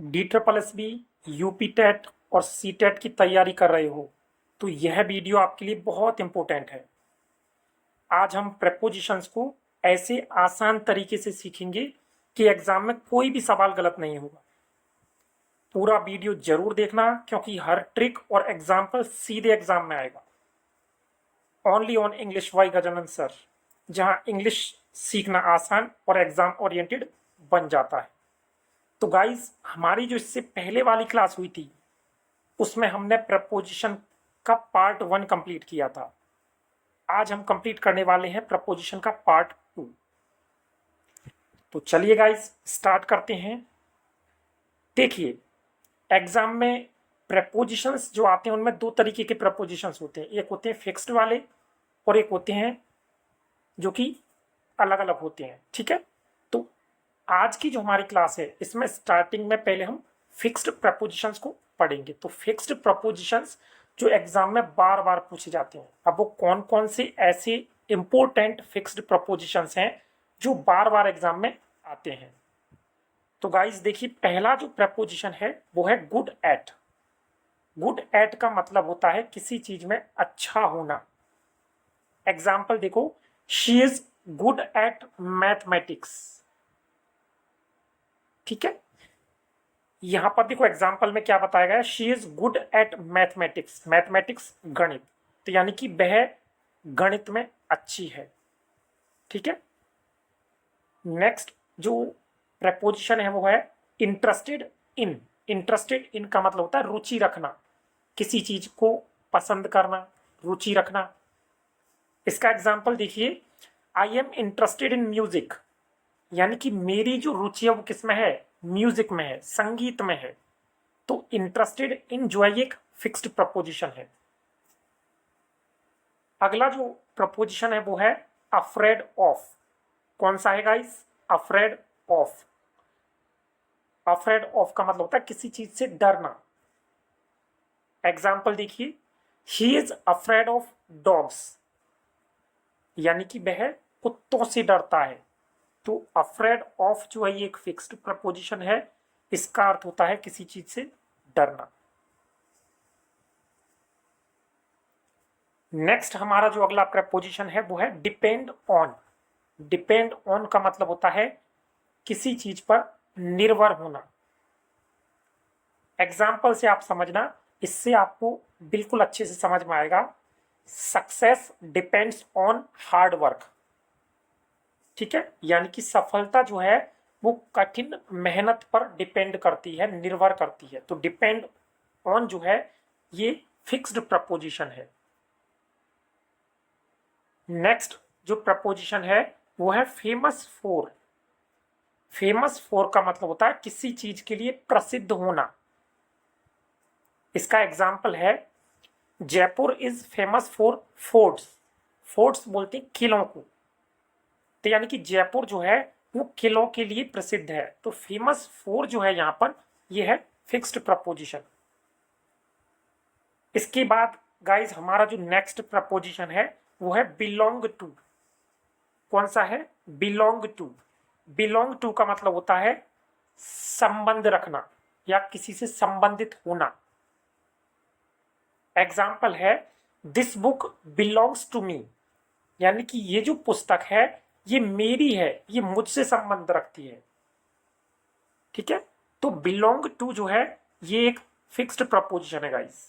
DSSB, UP TET और C TET की तैयारी कर रहे हो तो यह वीडियो आपके लिए बहुत इंपॉर्टेंट है। आज हम प्रेपोजिशंस को ऐसे आसान तरीके से सीखेंगे कि एग्जाम में कोई भी सवाल गलत नहीं होगा। पूरा वीडियो जरूर देखना क्योंकि हर ट्रिक और एग्जाम्पल सीधे एग्जाम में आएगा। Only on English by Gajanan sir, जहां इंग्लिश सीखना आसान और एग्जाम ओरिएंटेड बन जाता है। तो गाइज, हमारी जो इससे पहले वाली क्लास हुई थी उसमें हमने प्रपोजिशन का पार्ट 1 कंप्लीट किया था। आज हम कंप्लीट करने वाले हैं प्रपोजिशन का पार्ट 2। तो चलिए गाइज स्टार्ट करते हैं। देखिए, एग्जाम में प्रपोजिशंस जो आते हैं उनमें दो तरीके के प्रपोजिशंस होते हैं। एक होते हैं फिक्स्ड वाले और एक होते हैं जो कि अलग अलग होते हैं। ठीक है, तो आज की जो हमारी क्लास है इसमें स्टार्टिंग में पहले हम फिक्स्ड प्रपोजिशंस को पढ़ेंगे। तो फिक्स्ड प्रपोजिशंस जो एग्जाम में बार बार पूछे जाते हैं, अब वो कौन कौन से ऐसे इंपॉर्टेंट फिक्स्ड प्रपोजिशंस हैं जो बार बार एग्जाम में आते हैं। तो गाइस देखिए, पहला जो प्रपोजिशन है वो है गुड एट। गुड एट का मतलब होता है किसी चीज में अच्छा होना। एग्जाम्पल देखो, she is good at mathematics. ठीक है, यहां पर देखो एग्जाम्पल में क्या बताया गया, she is good at mathematics. Mathematics गणित, तो यानी कि वह गणित में अच्छी है। ठीक है, नेक्स्ट जो प्रपोजिशन है वो है इंटरेस्टेड इन। इंटरेस्टेड इन का मतलब होता है रुचि रखना, किसी चीज को पसंद करना, रुचि रखना। इसका एग्जाम्पल देखिए, I am interested in music, यानी कि मेरी जो रुचि है वो किसमें है, म्यूजिक में है, संगीत में है। तो इंटरेस्टेड इन जो है एक फिक्स्ड प्रपोजिशन है। अगला जो प्रपोजिशन है वो है अफ्रेड ऑफ। कौन सा है guys, afraid of. Afraid of का मतलब होता है किसी चीज से डरना। एग्जाम्पल देखिए, he is afraid of dogs, यानी कि वह कुत्तों से डरता है। तो अफ्रेड ऑफ जो है ये एक फिक्स्ड प्रपोजिशन है, इसका अर्थ होता है किसी चीज से डरना। नेक्स्ट हमारा जो अगला प्रपोजिशन है वो है डिपेंड ऑन। डिपेंड ऑन का मतलब होता है किसी चीज पर निर्भर होना। एग्जाम्पल से आप समझना, इससे आपको बिल्कुल अच्छे से समझ में आएगा। Success depends on hard work. ठीक है, यानी कि सफलता जो है वो कठिन मेहनत पर डिपेंड करती है, निर्भर करती है। तो डिपेंड ऑन जो है ये फिक्स्ड प्रपोजिशन है। नेक्स्ट जो प्रपोजिशन है वो है फेमस फॉर। फेमस फॉर का मतलब होता है किसी चीज के लिए प्रसिद्ध होना। इसका एग्जाम्पल है, Jaipur is famous for forts. Forts बोलते हैं किलों को, तो यानी कि जयपुर जो है वो किलों के लिए प्रसिद्ध है। तो फेमस फॉर जो है यहां पर ये है फिक्स्ड प्रपोजिशन। इसके बाद गाइज हमारा जो नेक्स्ट प्रपोजिशन है वो है बिलोंग टू। कौन सा है, बिलोंग टू। बिलोंग टू का मतलब होता है संबंध रखना या किसी से संबंधित होना। एग्जाम्पल है, this book belongs to me, यानी कि ये जो पुस्तक है ये मेरी है, ये मुझसे संबंध रखती है। ठीक है, तो बिलोंग टू जो है ये एक फिक्स्ड प्रपोजिशन है गाइस।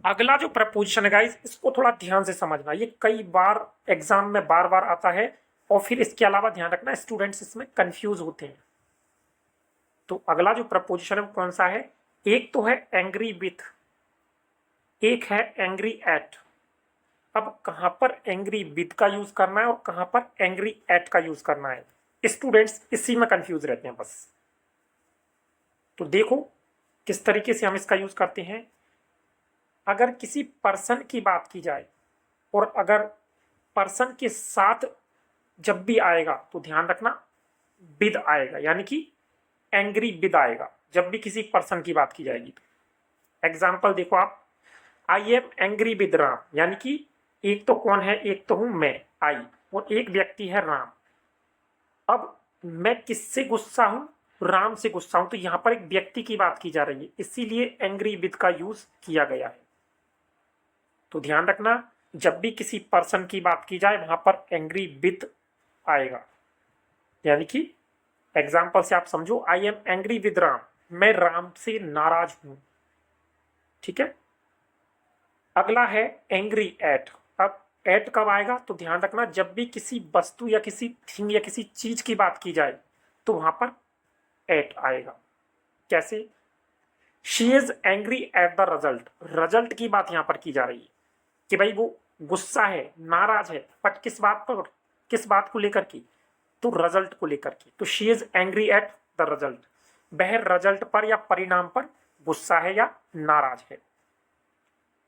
अगला जो प्रपोजिशन है गाइस, इसको थोड़ा ध्यान से समझना, ये कई बार एग्जाम में बार बार आता है और फिर इसके अलावा ध्यान रखना स्टूडेंट्स इसमें कंफ्यूज होते हैं। तो अगला जो प्रपोजिशन है वो कौन सा है, एक तो है एंग्री विथ, एक है एंग्री एट। अब कहां पर एंग्री विथ का यूज करना है और कहां पर एंग्री एट का यूज करना है, स्टूडेंट्स इसी में कंफ्यूज रहते हैं बस। तो देखो किस तरीके से हम इसका यूज करते हैं। अगर किसी पर्सन की बात की जाए और अगर पर्सन के साथ जब भी आएगा तो ध्यान रखना विद आएगा, यानी कि एंग्री विद आएगा जब भी किसी पर्सन की बात की जाएगी। तो एग्जाम्पल देखो आप, I am angry with Ram, यानी कि एक तो कौन है, एक तो हूं मैं आई और एक व्यक्ति है राम। अब मैं किससे गुस्सा हूं? राम से गुस्सा हूं। तो यहां पर एक व्यक्ति की बात की जा रही है, इसीलिए एंग्री विद का यूज किया गया है। तो ध्यान रखना, जब भी किसी पर्सन की बात की जाए वहां पर एंग्री विद आएगा। यानी कि एग्जाम्पल से आप समझो, I am angry with Ram, मैं राम से नाराज हूं। ठीक है। अगला है एंग्री एट। अब एट कब आएगा? तो ध्यान रखना, जब भी किसी वस्तु या किसी थिंग या किसी चीज की बात की जाए तो वहां पर एट आएगा। कैसे? She is angry at the result. Result की बात यहां पर की जा रही है कि भाई वो गुस्सा है, नाराज है, बट किस बात पर, किस बात को लेकर की? तो रिजल्ट को लेकर की। तो she is angry at the result, वह रिजल्ट पर या परिणाम पर गुस्सा है या नाराज है।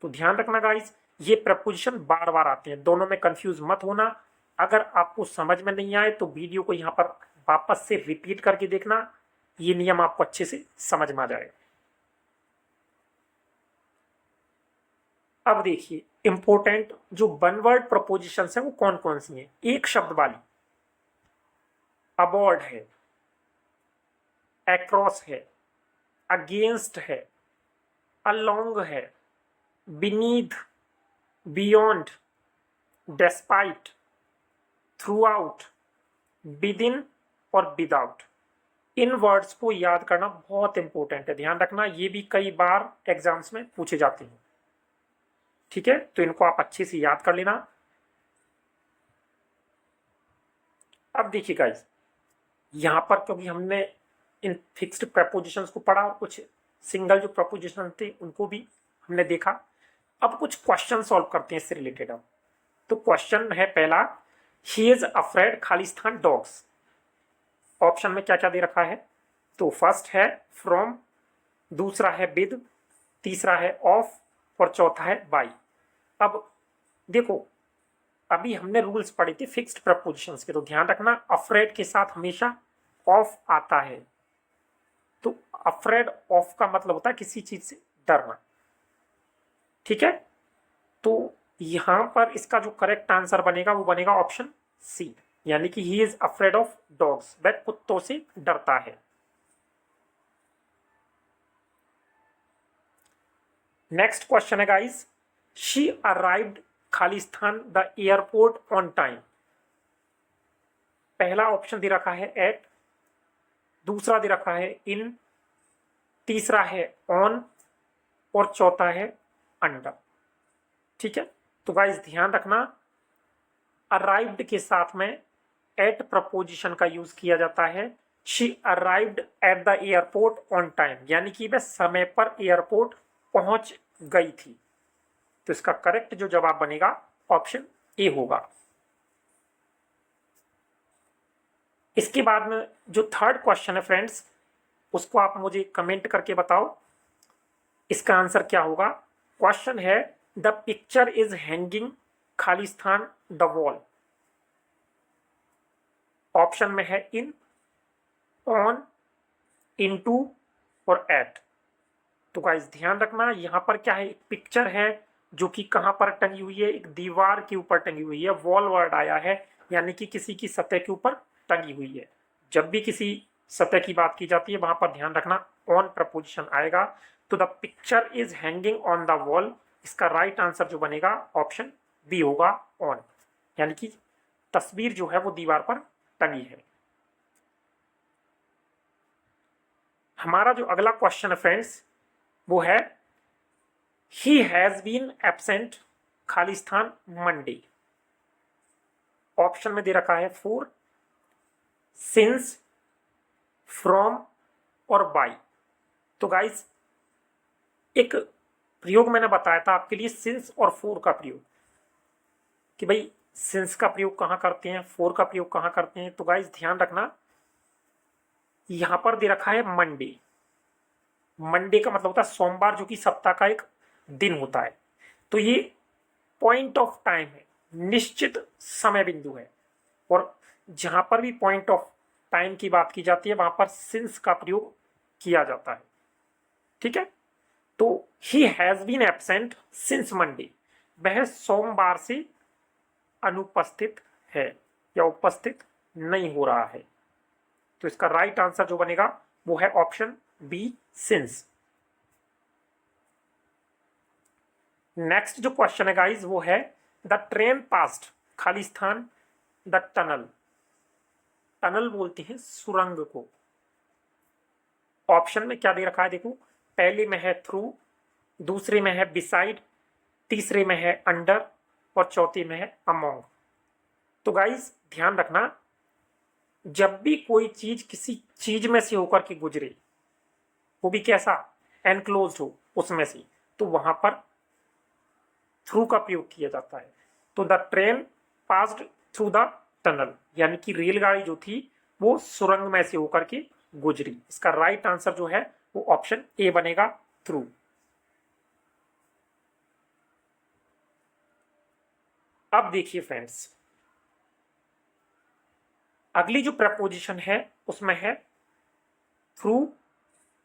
तो ध्यान रखना गाइस, ये प्रपोजिशन बार बार आते हैं, दोनों में कंफ्यूज मत होना। अगर आपको समझ में नहीं आए तो वीडियो को यहां पर वापस से रिपीट करके देखना, ये नियम आपको अच्छे से समझ में आ जाएगा। अब देखिए इंपॉर्टेंट जो वन वर्ड प्रपोजिशन है वो कौन कौन सी हैं। एक शब्द वाली अबॉर्ड है, अक्रॉस है, अगेंस्ट है, अलोंग है, beneath, beyond, despite, through out, with in और विदाउट। इन वर्ड्स को याद करना बहुत इंपॉर्टेंट है, ध्यान रखना, ये भी कई बार एग्जाम्स में पूछे जाते हैं। ठीक है, तो इनको आप अच्छे से याद कर लेना। अब देखिए गाइस, यहां पर क्योंकि हमने इन फिक्स्ड प्रपोजिशंस को पढ़ा और कुछ सिंगल जो प्रपोजिशन थे उनको भी हमने देखा। अब कुछ क्वेश्चन सॉल्व करते हैं इससे रिलेटेड। अब तो क्वेश्चन है पहला, he is afraid Khalistan dogs. Option में क्या क्या दे रखा है? तो फर्स्ट है फ्रॉम, दूसरा है विद, तीसरा है ऑफ और चौथा है बाई। अब देखो, अभी हमने रूल्स पढ़े थे फिक्स्ड प्रपोजिशंस के, तो ध्यान रखना अफ्रेड के साथ हमेशा ऑफ आता है। तो अफ्रेड ऑफ का मतलब होता है किसी चीज से डरना। ठीक है, तो यहां पर इसका जो करेक्ट आंसर बनेगा वो बनेगा ऑप्शन सी, यानी कि he is afraid of dogs, वह कुत्तों से डरता है। नेक्स्ट क्वेश्चन है guys, she arrived Khalistan the airport on time. पहला ऑप्शन दे रखा है एट, दूसरा दे रखा है इन, तीसरा है ऑन और चौथा है अंडर। ठीक है, तो गाइस ध्यान रखना, अराइव्ड के साथ में एट प्रपोजिशन का यूज किया जाता है। She arrived at the airport on time, यानी कि वह समय पर एयरपोर्ट पहुंच गई थी। तो इसका करेक्ट जो जवाब बनेगा ऑप्शन ए होगा। इसके बाद में जो थर्ड क्वेश्चन है फ्रेंड्स, उसको आप मुझे कमेंट करके बताओ इसका आंसर क्या होगा। क्वेश्चन है, the picture is hanging Khalistan the wall. Option में है इन, ऑन, इनटू और एट। तो गाइस ध्यान रखना, यहां पर क्या है, एक पिक्चर है जो कि कहां पर टंगी हुई है, एक दीवार के ऊपर टंगी हुई है। वॉल वर्ड आया है, यानी कि किसी की सतह के ऊपर टंगी हुई है। जब भी किसी सतह की बात की जाती है वहां पर ध्यान रखना ऑन प्रपोजिशन आएगा। तो the picture is hanging on the wall, इसका राइट आंसर जो बनेगा ऑप्शन बी होगा, ऑन, यानी कि तस्वीर जो है वो दीवार पर टंगी है। हमारा जो अगला क्वेश्चन है फ्रेंड्स वो है, ही हैज बीन एब्सेंट खालिस्तान मंडे। ऑप्शन में दे रखा है फॉर, सिंस, फ्रॉम और बाई। तो गाइस एक प्रयोग मैंने बताया था आपके लिए, सिंस और फोर का प्रयोग, कि भाई सिंस का प्रयोग कहां करते हैं, फोर का प्रयोग कहां करते हैं। तो गाइस ध्यान रखना, यहां पर दे रखा है मंडे। मंडे का मतलब होता है सोमवार, जो कि सप्ताह का एक दिन होता है। तो ये पॉइंट ऑफ टाइम है, निश्चित समय बिंदु है, और जहां पर भी पॉइंट ऑफ टाइम की बात की जाती है वहां पर सिंस का प्रयोग किया जाता है। ठीक है, तो he has been absent since Monday, वह सोमवार से अनुपस्थित है या उपस्थित नहीं हो रहा है। तो इसका राइट आंसर जो बनेगा वो है ऑप्शन बी, सिंस। नेक्स्ट जो क्वेश्चन है गाइज वो है द ट्रेन पास्ट, खाली स्थान, द टनल। टनल बोलते हैं सुरंग को। ऑप्शन में क्या दे रखा है देखो, पहले में है थ्रू, दूसरे में है बिसाइड, तीसरे में है अंडर और चौथे में है अमोंग। तो गाइज ध्यान रखना, जब भी कोई चीज किसी चीज में से होकर के गुजरे, वो भी कैसा, एनक्लोज्ड हो उसमें से, तो वहां पर थ्रू का प्रयोग किया जाता है। तो the train passed through the tunnel, यानी कि रेलगाड़ी जो थी वो सुरंग में से होकर के गुजरी। इसका राइट आंसर जो है वो ऑप्शन ए बनेगा, थ्रू। अब देखिए फ्रेंड्स, अगली जो प्रपोजिशन है उसमें है थ्रू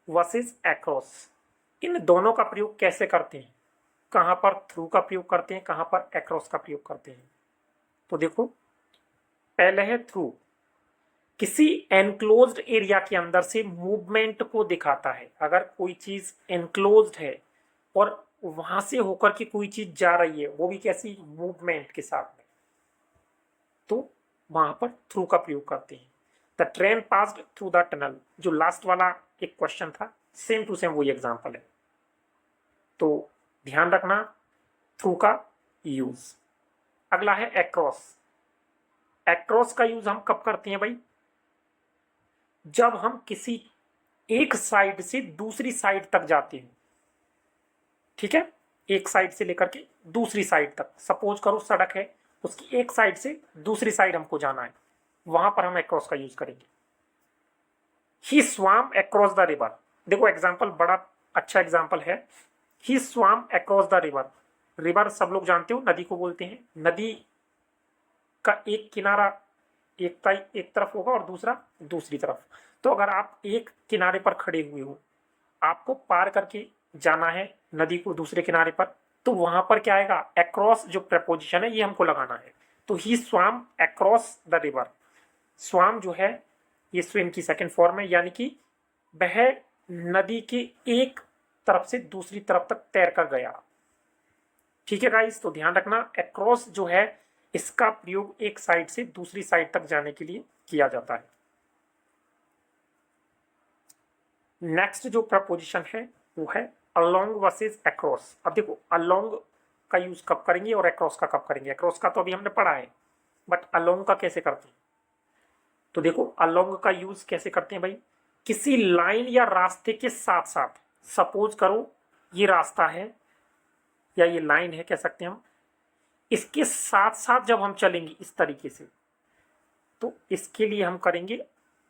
वर्सेस अक्रॉस। इन दोनों का प्रयोग कैसे करते हैं, कहां पर थ्रू का प्रयोग करते हैं, कहां पर अक्रॉस का प्रयोग करते हैं। तो देखो, पहले है थ्रू, किसी एनक्लोज्ड एरिया के अंदर से मूवमेंट को दिखाता है। अगर कोई चीज एनक्लोज्ड है और वहां से होकर के कोई चीज जा रही है, वो भी कैसी, मूवमेंट के साथ में, तो वहां पर थ्रू का प्रयोग करते हैं। The train passed through the tunnel, जो लास्ट वाला एक क्वेश्चन था, सेम टू सेम वही एग्जांपल है। तो ध्यान रखना थ्रू का यूज। अगला है एक्रॉस। एक्रॉस का यूज हम कब करते हैं भाई, जब हम किसी एक साइड से दूसरी साइड तक जाते हैं। ठीक है, एक साइड से लेकर के दूसरी साइड तक, सपोज करो सड़क है, उसकी एक साइड से दूसरी साइड हमको जाना है, वहां पर हम एक्रॉस का यूज करेंगे। ही स्वाम अक्रॉस द रिवर, देखो एग्जाम्पल बड़ा अच्छा एग्जाम्पल है। ही स्वाम अक्रॉस द रिवर, रिवर सब लोग जानते हो नदी को बोलते हैं। नदी का एक किनारा एक तरफ होगा और दूसरा दूसरी तरफ। तो अगर आप एक किनारे पर खड़े हुए हो, आपको पार करके जाना है नदी को दूसरे किनारे पर, तो वहां पर क्या आएगा, अक्रॉस जो प्रपोजिशन है ये हमको लगाना है। तो ही स्वाम अक्रॉस द रिवर, स्वाम जो है ये स्विम की सेकंड फॉर्म है, यानी कि वह नदी की एक तरफ से दूसरी तरफ तक तैर कर गया। ठीक है गाइस, तो ध्यान रखना अक्रॉस जो है इसका प्रयोग एक साइड से दूसरी साइड तक जाने के लिए किया जाता है। नेक्स्ट जो प्रपोजिशन है वो है अलोंग वर्सेस अक्रॉस। अब देखो, अलोंग का यूज कब करेंगे और अक्रॉस का कब करेंगे। अक्रॉस का तो अभी हमने पढ़ा है, बट अलोंग का कैसे करते हैं। तो देखो, अलोंग का यूज कैसे करते हैं भाई, किसी लाइन या रास्ते के साथ साथ, सपोज करो ये रास्ता है या ये लाइन है कह सकते हैं हम, इसके साथ साथ जब हम चलेंगे इस तरीके से, तो इसके लिए हम करेंगे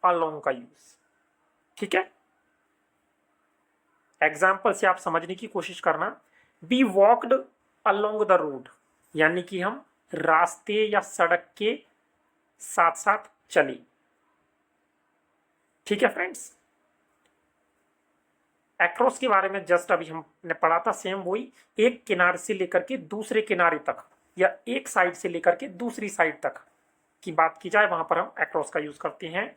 अलोंग का यूज। ठीक है, एग्जाम्पल से आप समझने की कोशिश करना। Be walked along the road, यानी कि हम रास्ते या सड़क के साथ साथ चले। ठीक है फ्रेंड्स, एक्रॉस के बारे में जस्ट अभी हमने पढ़ा था, सेम वही, एक किनारे से लेकर के दूसरे किनारे तक या एक साइड से लेकर के दूसरी साइड तक की बात की जाए, वहां पर हम एक्रॉस का यूज करते हैं।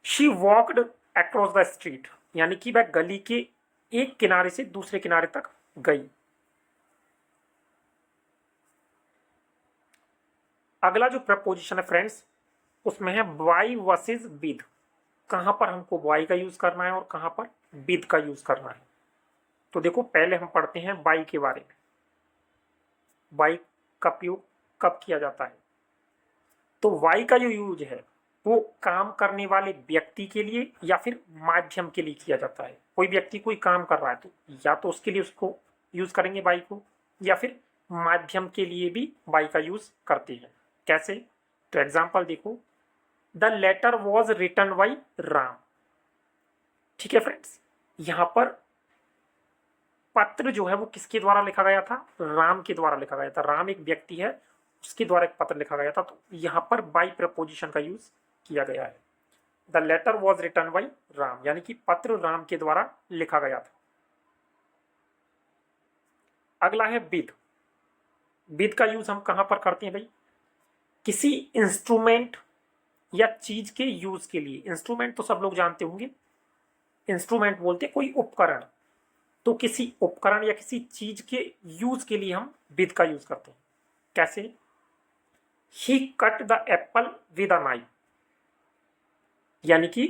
She walked across the street, यानी कि वह गली के एक किनारे से दूसरे किनारे तक गई। अगला जो प्रपोजिशन है फ्रेंड्स, उसमें है बाई वर्सेस विद। कहां पर हमको बाई का यूज करना है और कहां पर विद का यूज करना है। तो देखो, पहले हम पढ़ते हैं बाई के बारे में। बाई का प्रयोग कब किया जाता है, तो वाई का जो यूज है वो काम करने वाले व्यक्ति के लिए या फिर माध्यम के लिए किया जाता है। कोई व्यक्ति कोई काम कर रहा है तो या तो उसके लिए उसको यूज करेंगे बाई को, या फिर माध्यम के लिए भी बाई का यूज करते हैं। कैसे, तो एग्जाम्पल देखो, the letter was written by Ram. ठीक है फ्रेंड्स, यहां पर पत्र जो है वो किसके द्वारा लिखा गया था, राम के द्वारा लिखा गया था। राम एक व्यक्ति है, उसके द्वारा एक पत्र लिखा गया था, तो यहां पर बाई प्रपोजिशन का यूज किया गया है। The letter was written by Ram, यानी कि पत्र राम के द्वारा लिखा गया था। अगला है विद। विद का यूज हम कहां पर करते हैं भाई, किसी इंस्ट्रूमेंट या चीज के यूज के लिए। इंस्ट्रूमेंट तो सब लोग जानते होंगे, इंस्ट्रूमेंट बोलते कोई उपकरण। तो किसी उपकरण या किसी चीज के यूज के लिए हम विद का यूज करते हैं। कैसे? He cut the apple with a knife, यानी कि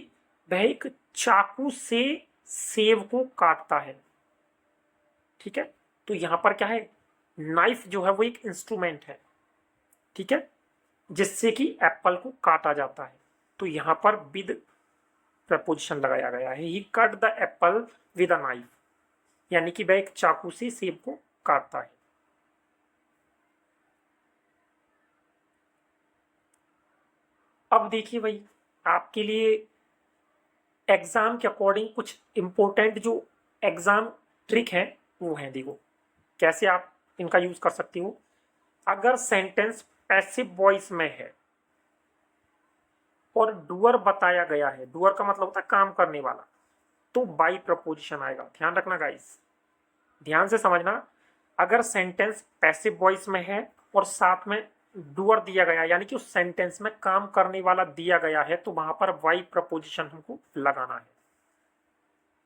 वह एक चाकू से सेब को काटता है। ठीक है, तो यहां पर क्या है, नाइफ जो है वो एक इंस्ट्रूमेंट है, ठीक है, जिससे कि एप्पल को काटा जाता है। तो यहां पर विद प्रपोजिशन लगाया गया है, he cut the apple with a knife, यानी कि वह एक चाकू से सेब को काटता है। अब देखिए भाई, आपके लिए एग्जाम के अकॉर्डिंग कुछ इंपॉर्टेंट जो एग्जाम ट्रिक है वो है। देखो कैसे आप इनका यूज कर सकते हो। अगर सेंटेंस पैसिव वॉइस में है और डूअर बताया गया है, डूअर का मतलब होता है काम करने वाला, तो बाई प्रपोजिशन आएगा। ध्यान रखना गाइस, ध्यान से समझना। अगर सेंटेंस पैसिव वॉइस में है और साथ में डूअर दिया गया, यानी कि उस सेंटेंस में काम करने वाला दिया गया है, तो वहां पर वाई प्रपोजिशन हमको लगाना है।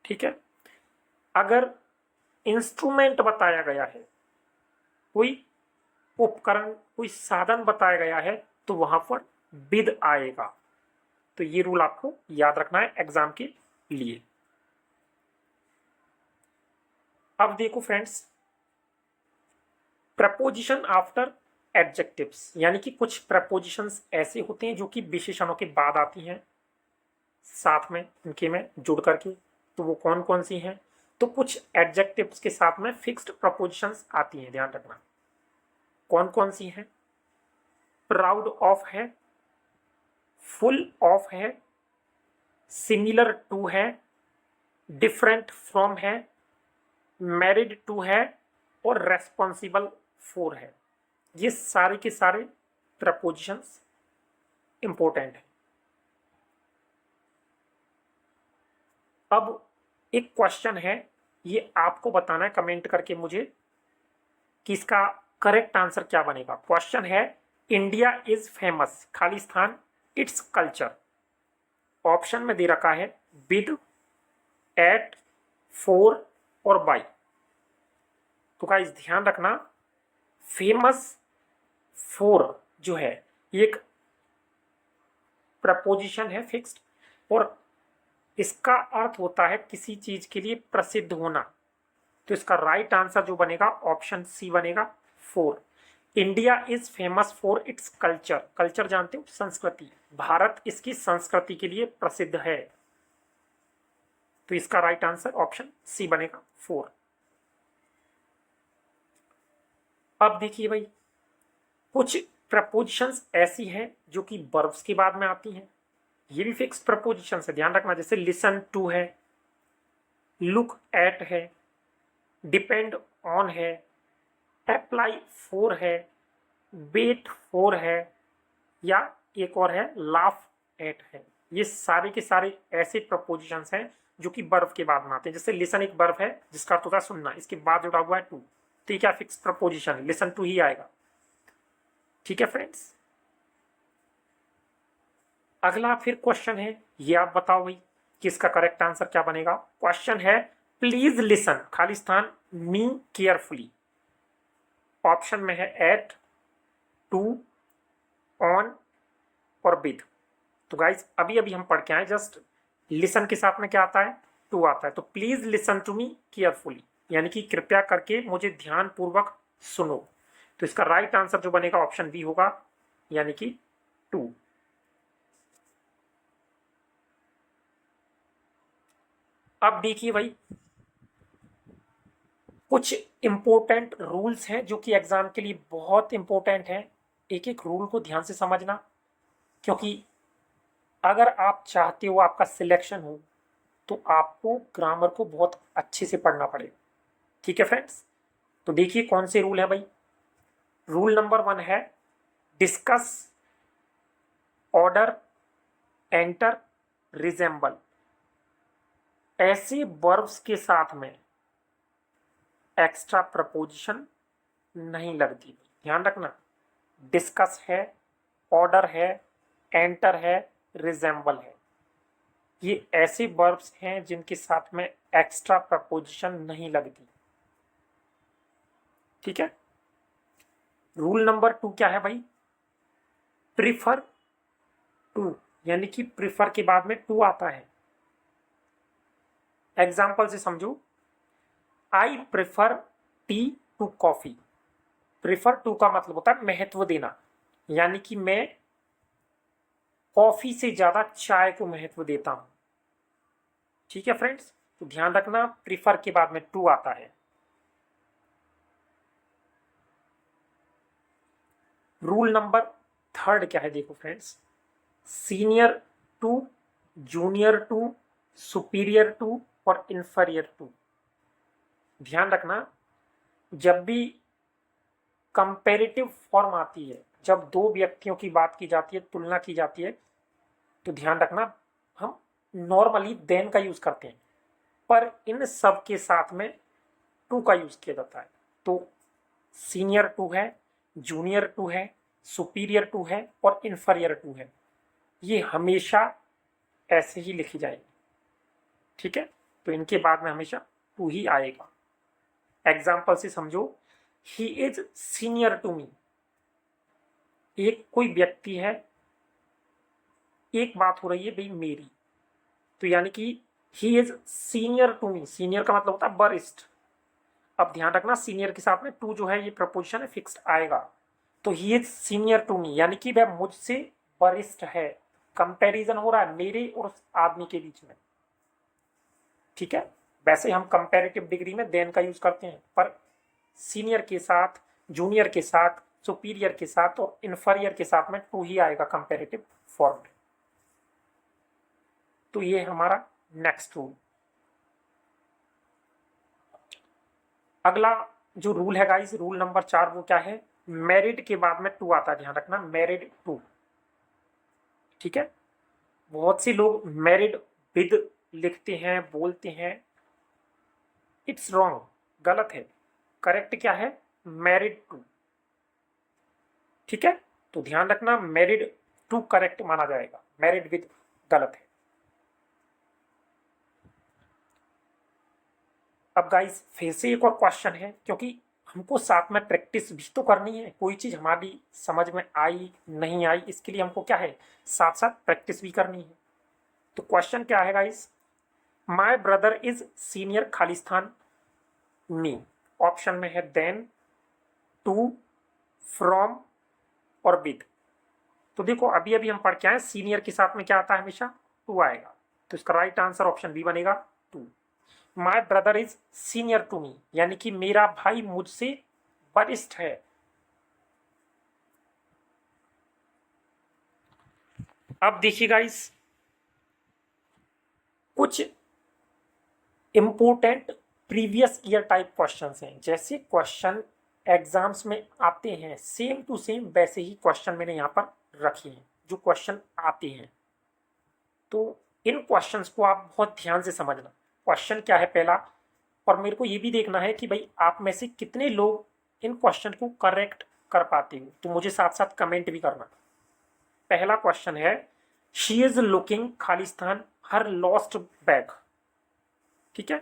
ठीक है, अगर इंस्ट्रूमेंट बताया गया है, कोई उपकरण कोई साधन बताया गया है, तो वहां पर विद आएगा। तो ये रूल आपको याद रखना है एग्जाम के लिए। अब देखो फ्रेंड्स, प्रपोजिशन आफ्टर एडजेक्टिव्स, यानी कि कुछ प्रपोजिशंस ऐसे होते हैं जो कि विशेषणों के बाद आती हैं, साथ में इनके में जुड़ करके। तो वो कौन कौन सी हैं? तो कुछ एडजेक्टिव्स के साथ में फिक्स्ड प्रपोजिशंस आती हैं, ध्यान रखना। कौन कौन सी हैं? प्राउड ऑफ है, फुल ऑफ है, सिमिलर टू है, डिफरेंट फ्रॉम है, मैरिड टू है और रेस्पॉन्सिबल फॉर है। ये सारे के सारे प्रपोजिशंस इंपॉर्टेंट है। अब एक क्वेश्चन है, ये आपको बताना है कमेंट करके मुझे कि इसका करेक्ट आंसर क्या बनेगा। क्वेश्चन है, इंडिया इज फेमस खाली स्थान इट्स कल्चर। ऑप्शन में दे रखा है विद, एट, फोर और बाई। तो गाइस ध्यान रखना, फेमस फोर जो है ये एक प्रपोजिशन है फिक्स्ड, और इसका अर्थ होता है किसी चीज के लिए प्रसिद्ध होना। तो इसका राइट आंसर जो बनेगा ऑप्शन सी बनेगा, four. India is famous for its culture. Culture जानते हो, संस्कृति। भारत इसकी संस्कृति के लिए प्रसिद्ध है। तो इसका राइट आंसर ऑप्शन सी बनेगा, फोर। अब देखिए भाई, कुछ प्रपोजिशंस ऐसी हैं जो कि वर्ब्स के बाद में आती हैं, ये भी फिक्स्ड प्रपोजिशंस है, ध्यान रखना। जैसे लिसन टू है, लुक एट है, डिपेंड ऑन है, अप्लाई फॉर है, वेट फॉर है, या एक और है लाफ एट है। ये सारे के सारे ऐसे प्रपोजिशंस हैं जो कि वर्ब के बाद में आते हैं। जैसे लिसन एक वर्ब है जिसका अर्थ होता है सुनना, इसके बाद जुड़ा हुआ है टू, तो ये क्या फिक्स प्रपोजिशन है, लिसन टू ही आएगा। ठीक है फ्रेंड्स, अगला फिर क्वेश्चन है, ये आप बताओ भाई कि इसका करेक्ट आंसर क्या बनेगा। क्वेश्चन है, प्लीज लिसन खाली स्थान मी केयरफुली। ऑप्शन में है एट, टू, ऑन और विद। तो गाइज अभी अभी हम पढ़ के आए जस्ट, लिसन के साथ में क्या आता है, टू आता है। तो please listen to me carefully, यानी कि कृपया करके मुझे ध्यान पूर्वक सुनो। तो इसका राइट आंसर जो बनेगा ऑप्शन बी होगा, यानी कि टू। अब देखिए भाई, कुछ इंपॉर्टेंट रूल्स हैं जो कि एग्जाम के लिए बहुत इंपॉर्टेंट हैं। एक एक रूल को ध्यान से समझना, क्योंकि अगर आप चाहते हो आपका सिलेक्शन हो तो आपको ग्रामर को बहुत अच्छे से पढ़ना पड़ेगा। ठीक है फ्रेंड्स, तो देखिए कौन से रूल है भाई। रूल नंबर 1 है, डिस्कस, ऑर्डर, एंटर, रिजेंबल। ऐसे वर्ब्स के साथ में एक्स्ट्रा प्रपोजिशन नहीं लगती, ध्यान रखना। डिस्कस है, ऑर्डर है, एंटर है, रिजेंबल है। ये ऐसे वर्ब्स हैं जिनके साथ में एक्स्ट्रा प्रपोजिशन नहीं लगती। ठीक है। रूल नंबर 2 क्या है भाई? प्रिफर टू, यानी कि प्रिफर के बाद में टू आता है। एग्जाम्पल से समझो, I prefer tea to coffee. Prefer to का मतलब होता है महत्व देना, यानी कि मैं कॉफी से ज्यादा चाय को महत्व देता हूं। ठीक है फ्रेंड्स, तो ध्यान रखना प्रिफर के बाद में टू आता है। रूल नंबर 3 क्या है देखो friends, senior to, junior to, superior to और इंफीरियर टू। ध्यान रखना, जब भी कंपेरेटिव फॉर्म आती है, जब दो व्यक्तियों की बात की जाती है, तुलना की जाती है, तो ध्यान रखना हम नॉर्मली देन का यूज करते हैं, पर इन सब के साथ में टू का यूज किया जाता है। तो सीनियर टू है, जूनियर टू है, सुपीरियर टू है और इंफीरियर टू है, ये हमेशा ऐसे ही लिखी जाएगी। ठीक है, तो इनके बाद में हमेशा टू ही आएगा। एग्जाम्पल से समझो, he is senior to me. एक कोई व्यक्ति है, एक बात हो रही है भाई मेरी, तो यानी कि he is senior to me. Senior का मतलब होता है वरिष्ठ। अब ध्यान रखना सीनियर के साथ में टू जो है ये प्रपोजिशन है, फिक्स्ड आएगा। तो he is senior to me, यानी कि वह मुझसे वरिष्ठ है। कंपैरिजन हो रहा है मेरे और उस आदमी के बीच में। ठीक है, वैसे हम कंपैरेटिव डिग्री में देन का यूज करते हैं, पर सीनियर के साथ, जूनियर के साथ, सुपीरियर के साथ और इंफीरियर के साथ में टू ही आएगा कंपैरेटिव फॉर्म में। तो ये हमारा नेक्स्ट रूल। अगला जो रूल है गाइस, रूल नंबर 4, वो क्या है? मैरिड के बाद में टू आता है। ध्यान रखना, मैरिड टू। ठीक है, बहुत से लोग मैरिड विद लिखते हैं, बोलते हैं, इट्स रॉन्ग, गलत है। करेक्ट क्या है? Married to. ठीक है, तो ध्यान रखना मैरिड टू करेक्ट माना जाएगा, मैरिड विद गलत है। अब गाइस फिर से एक और क्वेश्चन है, क्योंकि हमको साथ में प्रैक्टिस भी तो करनी है। कोई चीज हमारी समझ में आई नहीं आई, इसके लिए हमको क्या है, साथ साथ प्रैक्टिस भी करनी है। तो क्वेश्चन क्या है guys? My brother is senior Khalistan me. Option में है देन, टू, फ्रॉम और विद। तो देखो अभी अभी हम पढ़ के आए, सीनियर के साथ में क्या आता है? हमेशा टू आएगा। तो इसका राइट आंसर ऑप्शन बी बनेगा, to. My brother is senior to me, यानी कि मेरा भाई मुझसे वरिष्ठ है। अब देखिए गाइस, कुछ important previous year type questions हैं। जैसे क्वेश्चन एग्जाम्स में आते हैं सेम टू सेम, वैसे ही क्वेश्चन मैंने यहाँ पर रखे हैं जो क्वेश्चन आते हैं। तो इन क्वेश्चंस को आप बहुत ध्यान से समझना। क्वेश्चन क्या है पहला, और मेरे को ये भी देखना है कि भाई आप में से कितने लोग इन क्वेश्चन को करेक्ट कर पाते हो, तो मुझे साथ साथ कमेंट भी करना। पहला क्वेश्चन है, she is looking Khalistan her lost bag. ठीक है,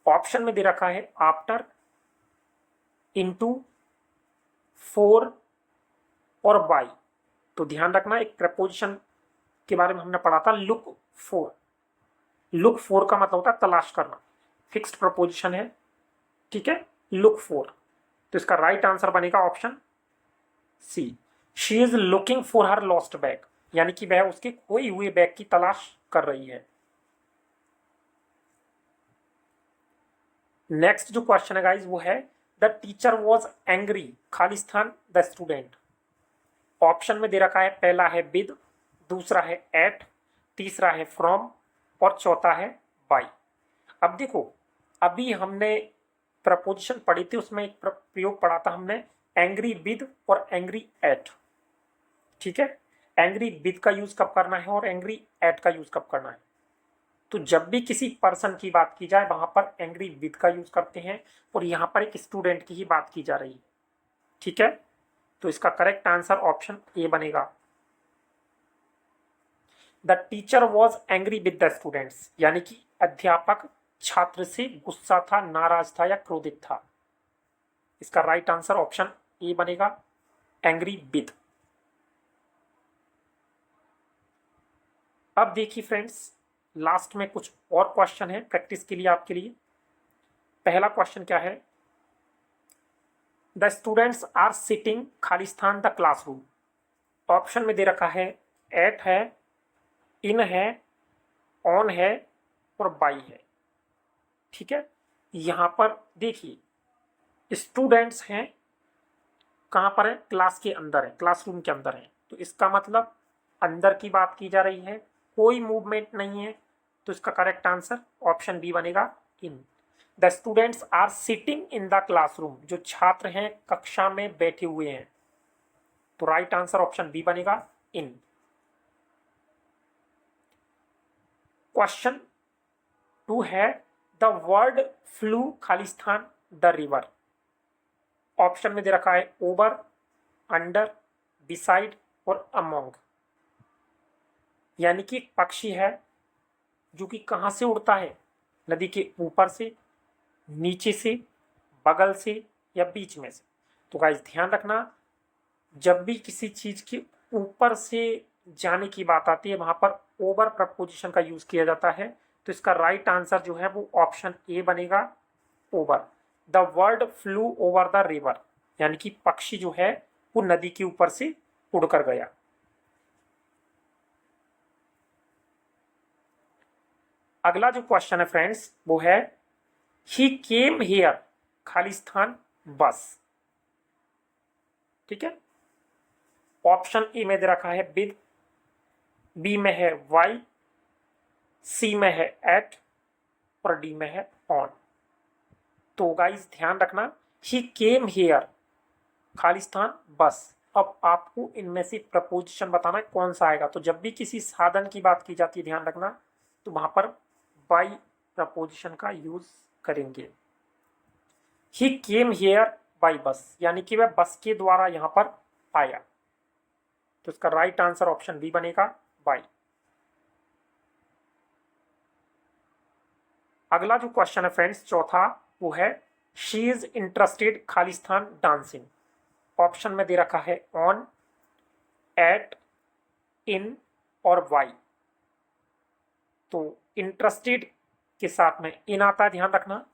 ऑप्शन में दे रखा है आफ्टर, इनटू, फोर और बाई। तो ध्यान रखना एक प्रपोजिशन के बारे में हमने पढ़ा था, लुक फॉर। लुक फॉर का मतलब होता है तलाश करना, फिक्स्ड प्रपोजिशन है। ठीक है, लुक फॉर। तो इसका राइट आंसर बनेगा option C, she is looking for her lost bag, यानी कि वह उसके खोए हुए बैग की तलाश कर रही है। नेक्स्ट जो क्वेश्चन है गाइस वो है, the teacher was angry Khalistan the student. Option में दे रखा है पहला है विद, दूसरा है एट, तीसरा है फ्रॉम और चौथा है बाई। अब देखो अभी हमने प्रपोजिशन पढ़ी थी, उसमें एक प्रयोग पढ़ा था हमने, एंग्री विद और एंग्री एट। ठीक है, एंग्री विद का यूज कब करना है और एंग्री एट का यूज कब करना है। तो जब भी किसी पर्सन की बात की जाए वहां पर एंग्री विद का यूज करते हैं, और यहां पर एक स्टूडेंट की ही बात की जा रही है। ठीक है, तो इसका करेक्ट आंसर ऑप्शन ए बनेगा। The teacher was angry with the students, यानी कि अध्यापक छात्र से गुस्सा था, नाराज था या क्रोधित था। इसका राइट आंसर ऑप्शन ए बनेगा, एंग्री विद। अब देखिए फ्रेंड्स, लास्ट में कुछ और क्वेश्चन है प्रैक्टिस के लिए आपके लिए। पहला क्वेश्चन क्या है, द स्टूडेंट्स आर सिटिंग, खालिस्तान द क्लासरूम। ऑप्शन में दे रखा है एट है, इन है, ऑन है और बाई है। ठीक है, यहां पर देखिए स्टूडेंट्स हैं कहां पर है, क्लास के अंदर है, क्लासरूम के अंदर है, तो इसका मतलब अंदर की बात की जा रही है, कोई मूवमेंट नहीं है, तो इसका करेक्ट आंसर ऑप्शन बी बनेगा, in. The students are sitting in the classroom, जो छात्र हैं कक्षा में बैठे हुए हैं, तो राइट आंसर ऑप्शन बी बनेगा, इन। क्वेश्चन 2 है, the bird flu Khalistan the river. Option में दे रखा है ओवर, अंडर, बिसाइड और अमोंग, यानी कि पक्षी है जो कि कहां से उड़ता है, नदी के ऊपर से, नीचे से, बगल से या बीच में से। तो गाइस ध्यान रखना, जब भी किसी चीज के ऊपर से जाने की बात आती है वहां पर ओवर प्रपोजिशन का यूज किया जाता है, तो इसका राइट आंसर जो है वो ऑप्शन ए बनेगा, over. The bird flu over the river, यानी कि पक्षी जो है वो नदी के ऊपर से उड़कर गया। अगला जो क्वेश्चन है फ्रेंड्स वो है, ही केम हियर खालिस्तान बस। ठीक है, ऑप्शन ए में दे रखा है विद, बी में है वाई, सी में है एट और डी में है ऑन। तो गाइस ध्यान रखना, ही केम हियर खालिस्तान बस। अब आपको इनमें से प्रपोजिशन बताना है कौन सा आएगा। तो जब भी किसी साधन की बात की जाती है ध्यान रखना, तो वहां पर बाई प्रपोजिशन का यूज करेंगे। ही केम हियर बाई बस, यानी कि वह बस के द्वारा यहां पर आया, तो इसका राइट आंसर ऑप्शन बी बनेगा, बाई। अगला जो क्वेश्चन है फ्रेंड्स चौथा, वो है she is interested Khalistan dancing. Option में दे रखा है ऑन, एट, इन और वाई। तो इंटरेस्टेड के साथ में इन आता है, ध्यान रखना।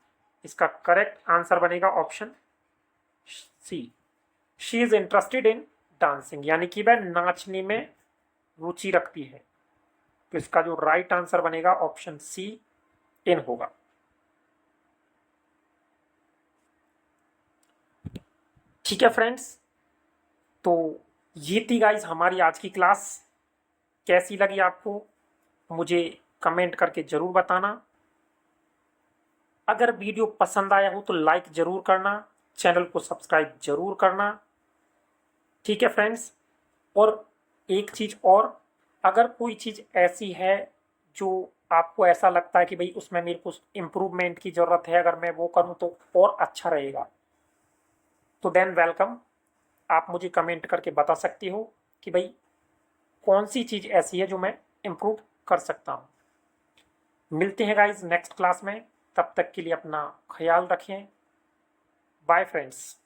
इसका करेक्ट आंसर बनेगा option C, she is interested in dancing, यानी कि वह नाचने में रुचि रखती है, तो इसका जो राइट आंसर बनेगा ऑप्शन सी, इन होगा। ठीक है फ्रेंड्स, तो ये थी गाइस हमारी आज की क्लास। कैसी लगी आपको मुझे कमेंट करके जरूर बताना। अगर वीडियो पसंद आया हो तो लाइक जरूर करना, चैनल को सब्सक्राइब जरूर करना। ठीक है फ्रेंड्स, और एक चीज और, अगर कोई चीज ऐसी है जो आपको ऐसा लगता है कि भाई उसमें मेरे को इम्प्रूवमेंट की जरूरत है, अगर मैं वो करूं तो और अच्छा रहेगा, तो देन वेलकम, आप मुझे कमेंट करके बता सकती हो कि भाई कौन सी चीज ऐसी है जो मैं इम्प्रूव कर सकता हूं। मिलते हैं गाइज नेक्स्ट क्लास में, तब तक के लिए अपना ख्याल रखें। Bye friends.